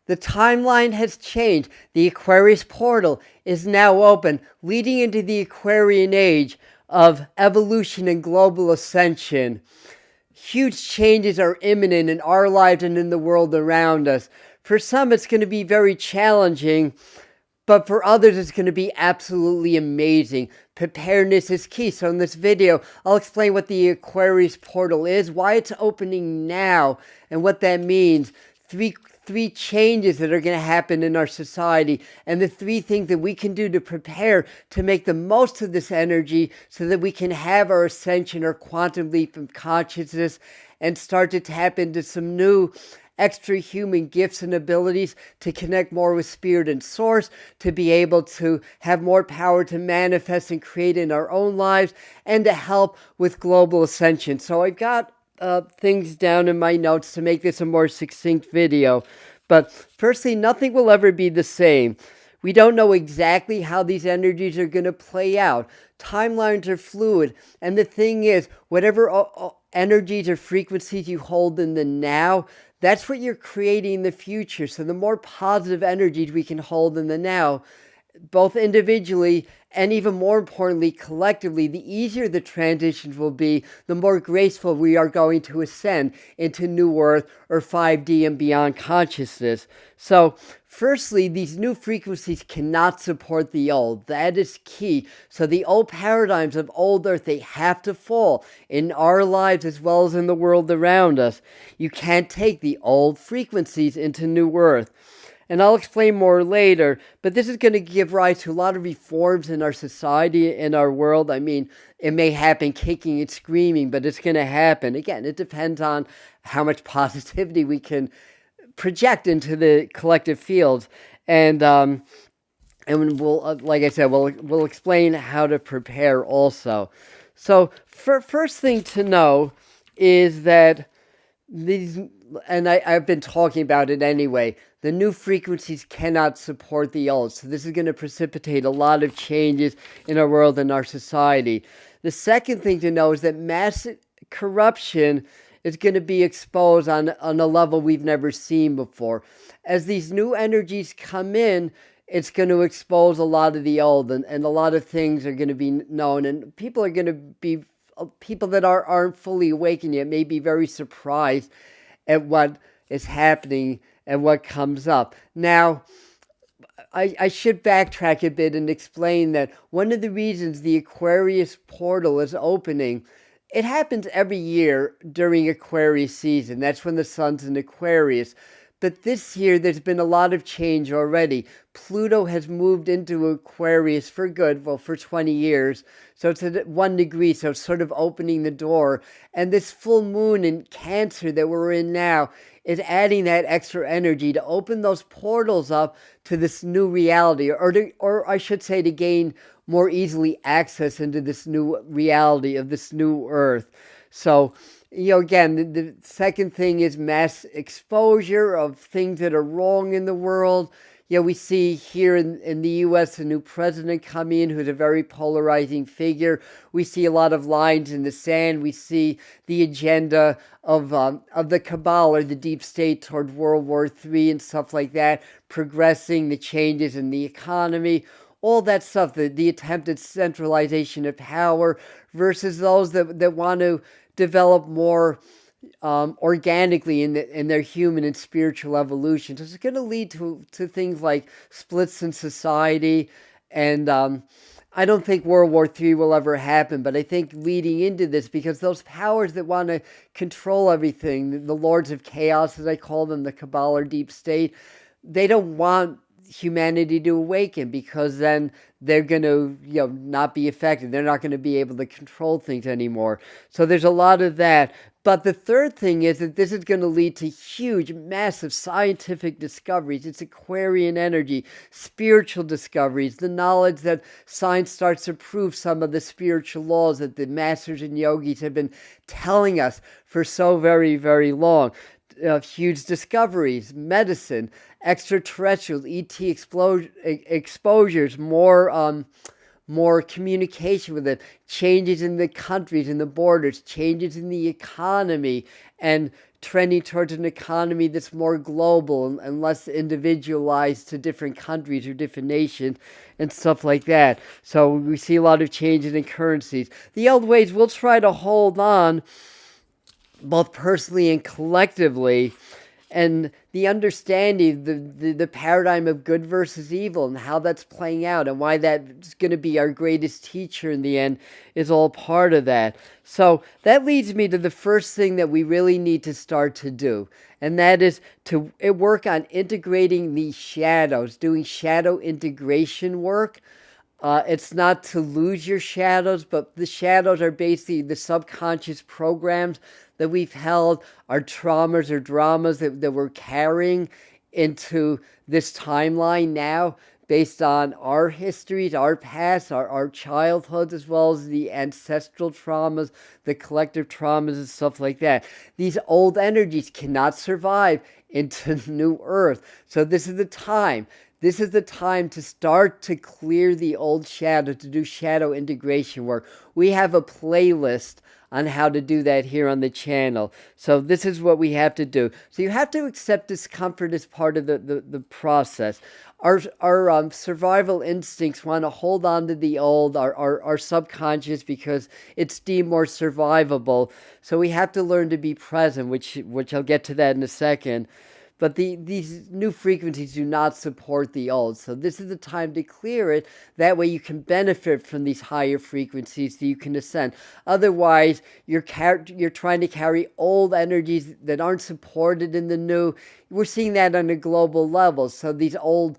The timeline has changed. The Aquarius portal is now open, leading into the Aquarian age of evolution and global ascension. Huge changes are imminent in our lives and in the world around us. For some, it's going to be very challenging, but for others, it's going to be absolutely amazing. Preparedness is key. So in this video, I'll explain what the Aquarius portal is, why it's opening now, and what that means. Three changes that are going to happen in our society, and the three things that we can do to prepare to make the most of this energy so that we can have our ascension or quantum leap of consciousness and start to tap into some new extra human gifts and abilities to connect more with spirit and source, to be able to have more power to manifest and create in our own lives, and to help with global ascension. So I've got things down in my notes to make this a more succinct video. But firstly, nothing will ever be the same. We don't know exactly how these energies are going to play out. Timelines are fluid. And the thing is, whatever energies or frequencies you hold in the now, that's what you're creating in the future. So the more positive energies we can hold in the now, both individually and even more importantly, collectively, the easier the transitions will be, the more graceful we are going to ascend into New Earth or 5D and beyond consciousness. So, firstly, these new frequencies cannot support the old. That is key. So the old paradigms of old Earth, they have to fall in our lives as well as in the world around us. You can't take the old frequencies into New Earth. And I'll explain more later, but this is going to give rise to a lot of reforms in our society, in our world. I mean, it may happen kicking and screaming, but it's going to happen. Again, it depends on how much positivity we can project into the collective fields. And we'll, like I said, we'll explain how to prepare also. So, first thing to know is that these, and I've been talking about it anyway, the new frequencies cannot support the old. So this is going to precipitate a lot of changes in our world and our society. The second thing to know is that mass corruption is going to be exposed on a level we've never seen before. As these new energies come in, it's going to expose a lot of the old, and a lot of things are going to be known, and people are going to be, people that aren't fully awakened yet may be very surprised at what is happening and what comes up. Now, I should backtrack a bit and explain that one of the reasons the Aquarius portal is opening, it happens every year during Aquarius season. That's when the sun's in Aquarius. But this year, there's been a lot of change already. Pluto has moved into Aquarius for good, well, for 20 years. So it's at 1 degree, so it's sort of opening the door. And this full moon in Cancer that we're in now is adding that extra energy to open those portals up to this new reality, or I should say to gain more easily access into this new reality of this new Earth. So, again, the second thing is mass exposure of things that are wrong in the world. We see here in the U.S. a new president coming in who's a very polarizing figure. We see a lot of lines in the sand. We see the agenda of the cabal or the deep state toward World War III and stuff like that, progressing, the changes in the economy, all that stuff, the attempted centralization of power versus those that want to develop more organically in their human and spiritual evolution. So it's going to lead to things like splits in society, and I don't think World War III will ever happen, but I think leading into this, because those powers that want to control everything, the lords of chaos, as I call them, the cabal or deep state, they don't want humanity to awaken, because then they're going to not be effective. They're not going to be able to control things anymore. So there's a lot of that. But the third thing is that this is going to lead to huge, massive scientific discoveries. It's Aquarian energy, spiritual discoveries, the knowledge that science starts to prove some of the spiritual laws that the masters and yogis have been telling us for so very, very long. Huge discoveries, medicine, extraterrestrials, ET exposures, more communication with it, changes in the countries and the borders, changes in the economy, and trending towards an economy that's more global and less individualized to different countries or different nations and stuff like that. So we see a lot of changes in currencies. The old ways we'll try to hold on both personally and collectively, and the understanding, the paradigm of good versus evil and how that's playing out and why that's going to be our greatest teacher in the end is all part of that. So that leads me to the first thing that we really need to start to do, and that is to work on integrating these shadows, doing shadow integration work. It's not to lose your shadows, but the shadows are basically the subconscious programs that we've held, our traumas or dramas that we're carrying into this timeline now, based on our histories, our past, our childhoods, as well as the ancestral traumas, the collective traumas, and stuff like that. These old energies cannot survive into new earth. So this is the time. This is the time to start to clear the old shadow, to do shadow integration work. We have a playlist on how to do that here on the channel. So this is what we have to do. So you have to accept discomfort as part of the process. Our survival instincts want to hold on to the old, our subconscious, because it's deemed more survivable. So we have to learn to be present, which I'll get to that in a second. But these new frequencies do not support the old. So this is the time to clear it. That way you can benefit from these higher frequencies so you can ascend. Otherwise, you're trying to carry old energies that aren't supported in the new. We're seeing that on a global level. So these old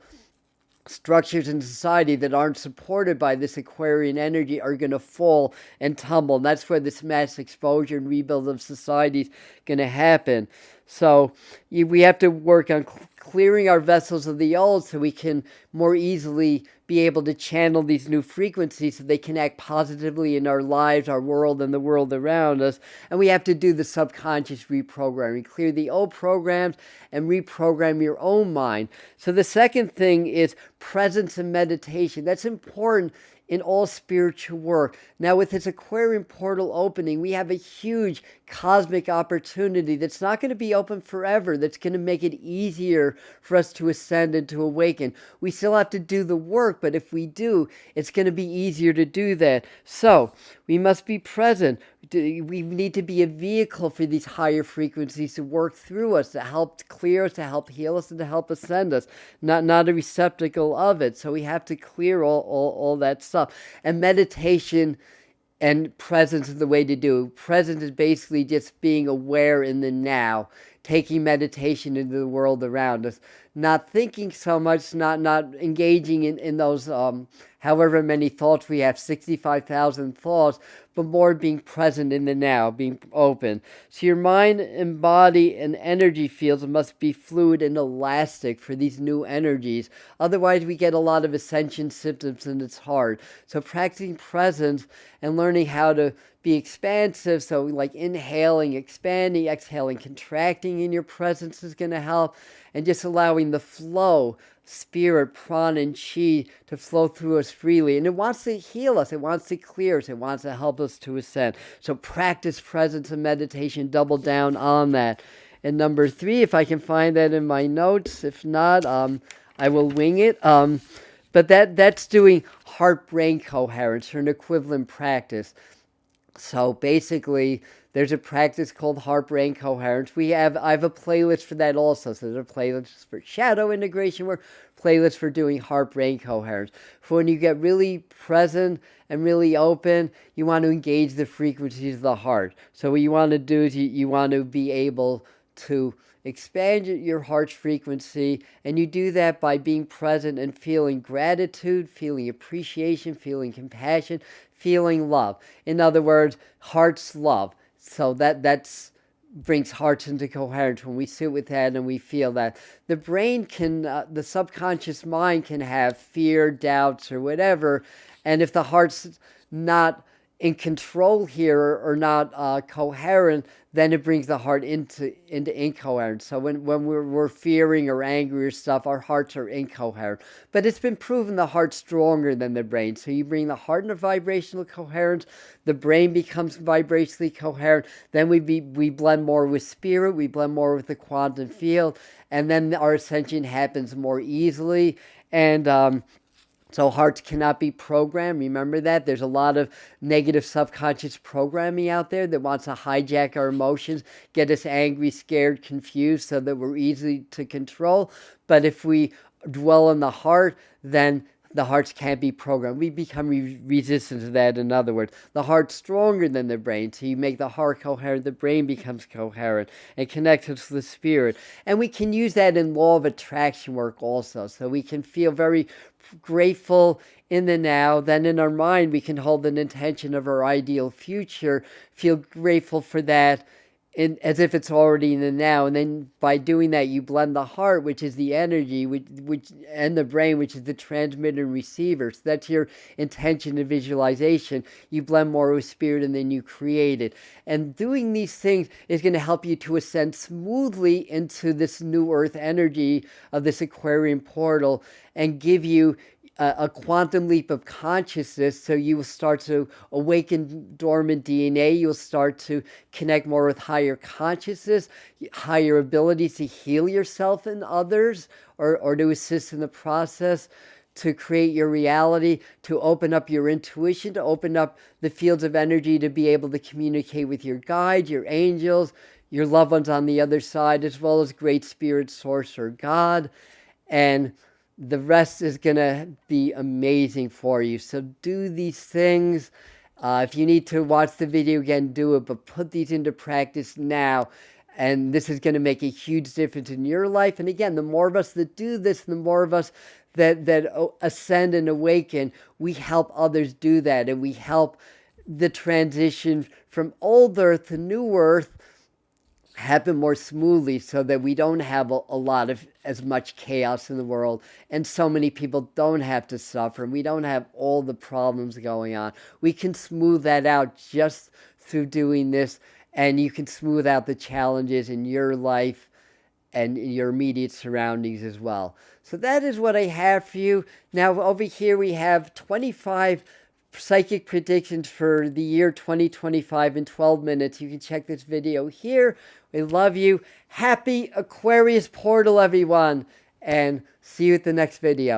structures in society that aren't supported by this Aquarian energy are going to fall and tumble. And that's where this mass exposure and rebuild of society is going to happen. So we have to work on clearing our vessels of the old so we can more easily be able to channel these new frequencies so they can act positively in our lives, our world, and the world around us. And we have to do the subconscious reprogramming, clear the old programs and reprogram your own mind. So the second thing is presence and meditation. That's important in all spiritual work. Now, with this Aquarian portal opening, we have a huge cosmic opportunity that's not going to be open forever, that's going to make it easier for us to ascend and to awaken. We still have to do the work, but if we do, it's going to be easier to do that. So, we must be present. We need to be a vehicle for these higher frequencies to work through us, to help clear us, to help heal us, and to help ascend us, not a receptacle of it. So we have to clear all that stuff. And meditation and presence is the way to do it. Presence is basically just being aware in the now, taking meditation into the world around us, not thinking so much, not engaging in those however many thoughts we have, 65,000 thoughts, but more being present in the now, being open. So your mind and body and energy fields must be fluid and elastic for these new energies. Otherwise, we get a lot of ascension symptoms and it's hard. So practicing presence and learning how to be expansive, so like inhaling, expanding, exhaling, contracting in your presence is going to help, and just allowing the flow, spirit, prana, and chi to flow through us freely. And it wants to heal us, it wants to clear us, it wants to help us to ascend. So practice presence and meditation, double down on that. And number 3, if I can find that in my notes, if not, I will wing it. But that's doing heart-brain coherence, or an equivalent practice. So basically, there's a practice called heart-brain coherence. I have a playlist for that also. So there's a playlist for shadow integration work, playlist for doing heart-brain coherence. For when you get really present and really open, you want to engage the frequencies of the heart. So what you want to do is you want to be able to expand your heart's frequency, and you do that by being present and feeling gratitude, feeling appreciation, feeling compassion, feeling love. In other words, heart's love. So that's brings hearts into coherence when we sit with that and we feel that. The brain can, the subconscious mind can have fear, doubts, or whatever, and if the heart's not in control here or not coherent, then it brings the heart into incoherence. So when we're fearing or angry or stuff, our hearts are incoherent. But it's been proven the heart's stronger than the brain. So you bring the heart into vibrational coherence, the brain becomes vibrationally coherent, then we blend more with spirit, we blend more with the quantum field, and then our ascension happens more easily. And so hearts cannot be programmed. Remember that. There's a lot of negative subconscious programming out there that wants to hijack our emotions, get us angry, scared, confused, so that we're easy to control. But if we dwell in the heart, then the hearts can't be programmed. We become resistant to that. In other words, the heart's stronger than the brain. So you make the heart coherent, the brain becomes coherent and connects us to the spirit. And we can use that in law of attraction work also. So we can feel very grateful in the now. Then in our mind, we can hold an intention of our ideal future, feel grateful for that, as if it's already in the now. And then by doing that, you blend the heart, which is the energy, which and the brain, which is the transmitter and receiver. So that's your intention and visualization. You blend more with spirit, and then you create it. And doing these things is going to help you to ascend smoothly into this new earth energy of this Aquarian portal and give you a quantum leap of consciousness. So you will start to awaken dormant DNA. You'll start to connect more with higher consciousness, higher abilities to heal yourself and others, or to assist in the process, to create your reality, to open up your intuition, to open up the fields of energy, to be able to communicate with your guides, your angels, your loved ones on the other side, as well as Great Spirit, Source, or God. And the rest is going to be amazing for you. So do these things. If you need to watch the video again, do it, but put these into practice now. And this is going to make a huge difference in your life. And again, the more of us that do this, the more of us that ascend and awaken, we help others do that. And we help the transition from old earth to new earth happen more smoothly, so that we don't have a lot of as much chaos in the world, and so many people don't have to suffer, and we don't have all the problems going on. We can smooth that out just through doing this, and you can smooth out the challenges in your life and in your immediate surroundings as well. So that is what I have for you. Now over here we have 25 psychic predictions for the year 2025 in 12 minutes. You can check this video here. We love you. Happy Aquarius portal, everyone. And see you at the next video.